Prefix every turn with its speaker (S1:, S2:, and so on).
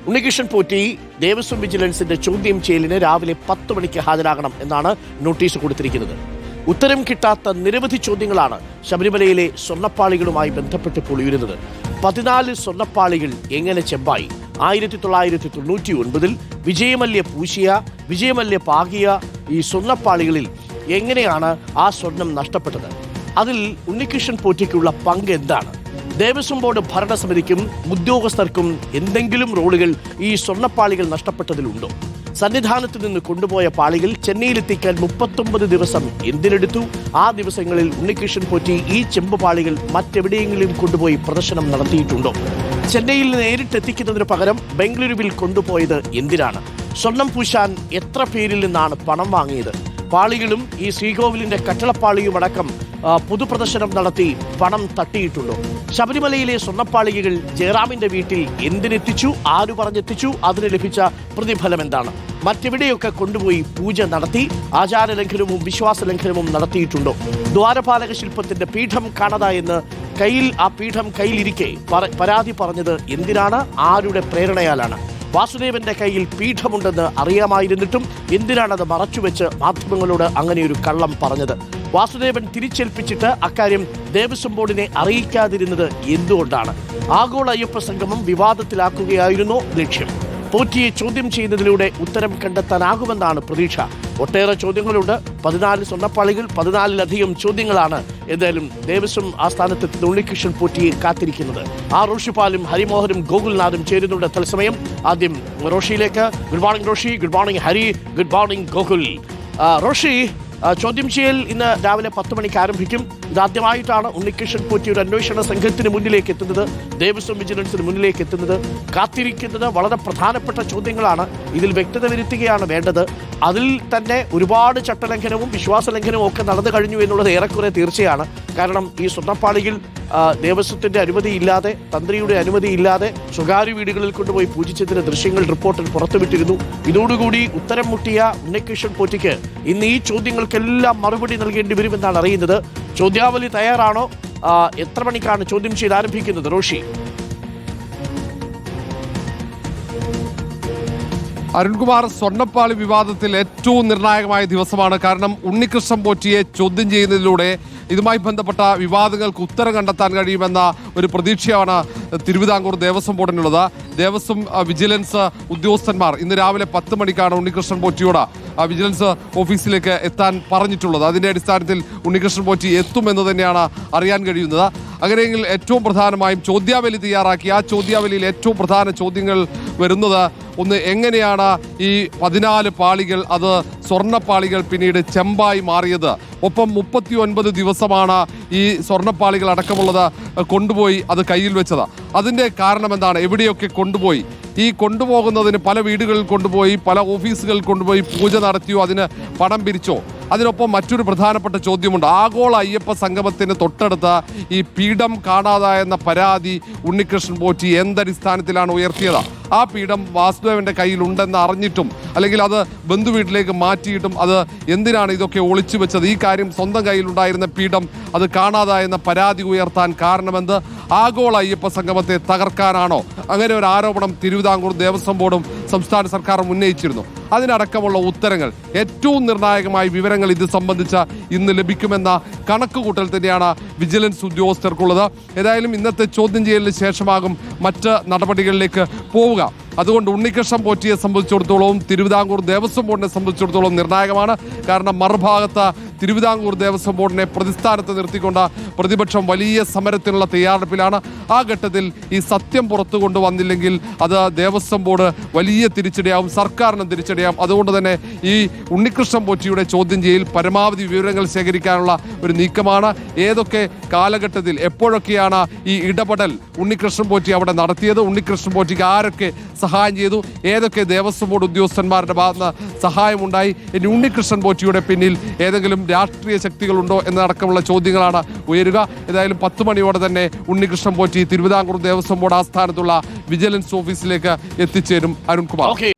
S1: ഉണ്ണികൃഷ്ണൻ പോറ്റി ദേവസ്വം വിജിലൻസിന്റെ ചോദ്യം ചെയ്യലിന് രാവിലെ 10 മണിക്ക് ഹാജരാകണം എന്നാണ് നോട്ടീസ് കൊടുത്തിരിക്കുന്നത്. ഉത്തരം കിട്ടാത്ത നിരവധി ചോദ്യങ്ങളാണ് ശബരിമലയിലെ സ്വർണ്ണപ്പാളികളുമായി ബന്ധപ്പെട്ട് ഇപ്പോൾ ഉയരുന്നത്. 14 സ്വർണ്ണപ്പാളികൾ എങ്ങനെ ചെമ്പായി? 1999 വിജയമല്യ പൂശിയ, വിജയമല്യ പാകിയ ഈ സ്വർണ്ണപ്പാളികളിൽ എങ്ങനെയാണ് ആ സ്വർണം നഷ്ടപ്പെട്ടത്? അതിൽ ഉണ്ണികൃഷ്ണൻ പോറ്റിക്കുള്ള പങ്ക് എന്താണ്? ദേവസ്വം ബോർഡ് ഭരണസമിതിക്കും ഉദ്യോഗസ്ഥർക്കും എന്തെങ്കിലും റോളുകൾ ഈ സ്വർണ്ണപ്പാളികൾ നഷ്ടപ്പെട്ടതിലുണ്ടോ? സന്നിധാനത്ത് നിന്ന് കൊണ്ടുപോയ പാളികൾ ചെന്നൈയിലെത്തിക്കാൻ 39 ദിവസം എന്തിനെടുത്തു? ആ ദിവസങ്ങളിൽ ഉണ്ണികൃഷ്ണൻ പോറ്റി ഈ ചെമ്പ് പാളികൾ മറ്റെവിടെയെങ്കിലും കൊണ്ടുപോയി പ്രദർശനം നടത്തിയിട്ടുണ്ടോ? ചെന്നൈയിൽ നേരിട്ടെത്തിക്കുന്നതിന് പകരം ബംഗളൂരുവിൽ കൊണ്ടുപോയത് എന്തിനാണ്? സ്വർണം പൂശാൻ എത്ര പേരിൽ നിന്നാണ് പണം വാങ്ങിയത്? പാളികളും ഈ ശ്രീകോവിലിന്റെ കട്ടളപ്പാളിയും അടക്കം പൊതുപ്രദർശനം നടത്തി പണം തട്ടിയിട്ടുണ്ടോ? ശബരിമലയിലെ സ്വർണ്ണപ്പാളികകൾ ജയറാമിന്റെ വീട്ടിൽ എന്തിനെത്തിച്ചു? ആരു പറഞ്ഞെത്തിച്ചു? അതിന് ലഭിച്ച പ്രതിഫലം എന്താണ്? മറ്റെവിടെയൊക്കെ കൊണ്ടുപോയി പൂജ നടത്തി? ആചാരലംഘനവും വിശ്വാസലംഘനവും നടത്തിയിട്ടുണ്ടോ? ദ്വാരപാലക ശില്പത്തിന്റെ പീഠം കാണാതായെന്ന് ആ പീഠം കയ്യിലിരിക്കെ പരാതി പറഞ്ഞത് എന്തിനാണ്? ആരുടെ പ്രേരണയാലാണ്? വാസുദേവന്റെ കയ്യിൽ പീഠമുണ്ടെന്ന് അറിയാമായിരുന്നിട്ടും എന്തിനാണത് മറച്ചുവെച്ച് മാധ്യമങ്ങളോട് അങ്ങനെയൊരു കള്ളം പറഞ്ഞത്? വാസുദേവൻ തിരിച്ചേൽപ്പിച്ചിട്ട് അക്കാര്യം ദേവസ്വം ബോർഡിനെ അറിയിക്കാതിരുന്നത് എന്തുകൊണ്ടാണ്? ആഗോള അയ്യപ്പ സംഗമം വിവാദത്തിലാക്കുകയായിരുന്നോ ലക്ഷ്യം? പോറ്റിയെ ചോദ്യം ചെയ്യുന്നതിലൂടെ ഉത്തരം കണ്ടെത്താനാകുമെന്നാണ് പ്രതീക്ഷ. ഒട്ടേറെ ചോദ്യങ്ങളുണ്ട്. 14 സ്വർണ്ണപ്പാളികൾ, 14ലധികം ചോദ്യങ്ങളാണ് എന്തായാലും ദേവസ്വം ആസ്ഥാനത്തെത്തുന്ന ഉണ്ണികൃഷ്ണൻ പോറ്റിയെ കാത്തിരിക്കുന്നത്. റോഷിപാലും ഹരിമോഹനും ഗോകുൽനാഥും ചേരുന്നുണ്ട് തത്സമയം. ആദ്യം റോഷിയിലേക്ക്. Good morning Roshi. Good morning Hari. Good morning Gokul. Roshi, ചോദ്യം ചെയ്യൽ ഇന്ന് രാവിലെ 10 മണിക്ക് ആരംഭിക്കും. ഇതാദ്യമായിട്ടാണ് ഉണ്ണികൃഷ്ണൻ പോറ്റി ഒരു അന്വേഷണ സംഘത്തിന് മുന്നിലേക്ക് എത്തുന്നത്, ദേവസ്വം വിജിലൻസിന് മുന്നിലേക്ക് എത്തുന്നത്. കാത്തിരിക്കുന്നത് വളരെ പ്രധാനപ്പെട്ട ചോദ്യങ്ങളാണ്. ഇതിൽ വ്യക്തത വരുത്തുകയാണ് വേണ്ടത്. അതിൽ തന്നെ ഒരുപാട് ചട്ടലംഘനവും വിശ്വാസലംഘനവും ഒക്കെ നടന്നു കഴിഞ്ഞു എന്നുള്ളത് ഏറെക്കുറെ തീർച്ചയാണ്. കാരണം ഈ സ്വർണ്ണപ്പാളികൾ ദേവസ്വത്തിന്റെ അനുമതിയില്ലാതെ, തന്ത്രിയുടെ അനുമതിയില്ലാതെ സ്വകാര്യ വീടുകളിൽ കൊണ്ടുപോയി പൂജിച്ചതിന്റെ ദൃശ്യങ്ങൾ റിപ്പോർട്ടിൽ പുറത്തുവിട്ടിരുന്നു. ഇതോടുകൂടി ഉത്തരം മുട്ടിയ ഉണ്ണികൃഷ്ണൻ പോറ്റിക്ക് ഇന്ന് ഈ ചോദ്യങ്ങൾക്കെല്ലാം മറുപടി നൽകേണ്ടി വരുമെന്നാണ് അറിയുന്നത്. ചോദ്യാവലി തയ്യാറാണോ? എത്ര മണിക്കാണ് ചോദ്യം ചെയ്ത് ആരംഭിക്കുന്നത് റോഷി?
S2: അരുൺകുമാർ, സ്വർണ്ണപ്പാളി വിവാദത്തിൽ ഏറ്റവും നിർണായകമായ ദിവസമാണ്. കാരണം ഉണ്ണികൃഷ്ണൻ പോറ്റിയെ ചോദ്യം ചെയ്യുന്നതിലൂടെ ഇതുമായി ബന്ധപ്പെട്ട വിവാദങ്ങൾക്ക് ഉത്തരം കണ്ടെത്താൻ കഴിയുമെന്ന ഒരു പ്രതീക്ഷയാണ് തിരുവിതാംകൂർ ദേവസ്വം ബോർഡിനുള്ളത്. ദേവസ്വം വിജിലൻസ് ഉദ്യോഗസ്ഥന്മാർ ഇന്ന് രാവിലെ 10 മണിക്കാണ് ഉണ്ണികൃഷ്ണൻ പോറ്റിയോട് വിജിലൻസ് ഓഫീസിലേക്ക് എത്താൻ പറഞ്ഞിട്ടുള്ളത്. അതിൻ്റെ അടിസ്ഥാനത്തിൽ ഉണ്ണികൃഷ്ണൻ പോറ്റി എത്തുമെന്ന് തന്നെയാണ് അറിയാൻ കഴിയുന്നത്. അങ്ങനെയെങ്കിൽ ഏറ്റവും പ്രധാനമായും ചോദ്യാവലി തയ്യാറാക്കി. ആ ചോദ്യാവലിയിൽ ഏറ്റവും പ്രധാന ചോദ്യങ്ങൾ വരുന്നത്, ഒന്ന്, എങ്ങനെയാണ് ഈ 14 പാളികൾ, അത് സ്വർണ്ണപ്പാളികൾ, പിന്നീട് ചെമ്പായി മാറിയത്? ഒപ്പം 39 ദിവസമാണ് ഈ സ്വർണ്ണപ്പാളികൾ അടക്കമുള്ളത് കൊണ്ടുപോയി അത് കയ്യിൽ വെച്ചത്. അതിൻ്റെ കാരണം എന്താണ്? എവിടെയൊക്കെ കൊണ്ടുപോയി? ഈ കൊണ്ടുപോകുന്നതിന് പല വീടുകളിൽ കൊണ്ടുപോയി, പല ഓഫീസുകളിൽ കൊണ്ടുപോയി പൂജ നടത്തിയോ? അതിന് പണം പിരിച്ചോ? അതിനൊപ്പം മറ്റൊരു പ്രധാനപ്പെട്ട ചോദ്യമുണ്ട്. ആഗോള അയ്യപ്പ സംഗമത്തിന് തൊട്ടടുത്ത ഈ പീഠം കാണാതായെന്ന പരാതി ഉണ്ണികൃഷ്ണൻ പോറ്റി എന്തടിസ്ഥാനത്തിലാണ് ഉയർത്തിയത്? ആ പീഠം വാസുദേവന്റെ കയ്യിലുണ്ടെന്ന് അറിഞ്ഞിട്ടും, അല്ലെങ്കിൽ അത് ബന്ധുവീട്ടിലേക്ക് മാറ്റിയിട്ടും അത് എന്തിനാണ് ഇതൊക്കെ ഒളിച്ചു വെച്ചത്? ഈ കാര്യം സ്വന്തം കയ്യിലുണ്ടായിരുന്ന പീഠം അത് കാണാതായെന്ന പരാതി ഉയർത്താൻ കാരണമെന്ത്? ആഗോള അയ്യപ്പ സംഗമത്തെ തകർക്കാനാണോ? അങ്ങനെ ഒരു ആരോപണം തിരുവിതാംകൂർ ദേവസ്വം ബോർഡും സംസ്ഥാന സർക്കാരും ഉന്നയിച്ചിരുന്നു. അതിനടക്കമുള്ള ഉത്തരങ്ങൾ, ഏറ്റവും നിർണായകമായ വിവരങ്ങൾ ഇത് സംബന്ധിച്ച ഇന്ന് ലഭിക്കുമെന്ന കണക്കുകൂട്ടൽ തന്നെയാണ് വിജിലൻസ് ഉദ്യോഗസ്ഥർക്കുള്ളത്. ഏതായാലും ഇന്നത്തെ ചോദ്യം ചെയ്യലിന് ശേഷമാകും മറ്റ് നടപടികളിലേക്ക് പോവുക. അതുകൊണ്ട് ഉണ്ണികൃഷ്ണൻ പോറ്റിയെ സംബന്ധിച്ചിടത്തോളം, തിരുവിതാംകൂർ ദേവസ്വം ബോർഡിനെ സംബന്ധിച്ചിടത്തോളം നിർണായകമാണ്. കാരണം മറുഭാഗത്ത് തിരുവിതാംകൂർ ദേവസ്വം ബോർഡിനെ പ്രതിസ്ഥാനത്ത് നിർത്തിക്കൊണ്ട് പ്രതിപക്ഷം വലിയ സമരത്തിനുള്ള തയ്യാറെടുപ്പിലാണ്. ആ ഘട്ടത്തിൽ ഈ സത്യം പുറത്തു കൊണ്ടുവന്നില്ലെങ്കിൽ അത് ദേവസ്വം ബോർഡ് വലിയ തിരിച്ചടിയാവും, സർക്കാരിനും തിരിച്ചടിയാവും. അതുകൊണ്ട് തന്നെ ഈ ഉണ്ണികൃഷ്ണൻ പോറ്റിയുടെ ചോദ്യം ചെയ്യൽ പരമാവധി വിവരങ്ങൾ ശേഖരിക്കാനുള്ള ഒരു നീക്കമാണ്. ഏതൊക്കെ കാലഘട്ടത്തിൽ എപ്പോഴൊക്കെയാണ് ഈ ഇടപെടൽ ഉണ്ണികൃഷ്ണൻ പോറ്റി അവിടെ നടത്തിയത്? ഉണ്ണികൃഷ്ണൻ പോറ്റിക്ക് ആരൊക്കെ സഹായം ചെയ്തു? ഏതൊക്കെ ദേവസ്വം ബോർഡ് ഉദ്യോഗസ്ഥന്മാരുടെ ഭാഗത്ത് സഹായമുണ്ടായി? ഇനി ഉണ്ണികൃഷ്ണൻ പോറ്റിയുടെ പിന്നിൽ ഏതെങ്കിലും രാഷ്ട്രീയ ശക്തികളുണ്ടോ എന്നടക്കമുള്ള ചോദ്യങ്ങളാണ് ഉയരുക. ഏതായാലും 10 മണിയോടെ തന്നെ ഉണ്ണികൃഷ്ണൻ പോറ്റി തിരുവിതാംകൂർ ദേവസ്വം ബോർഡ് ആസ്ഥാനത്തുള്ള വിജിലൻസ് ഓഫീസിലേക്ക് എത്തിച്ചേരും. അരുൺകുമാർ.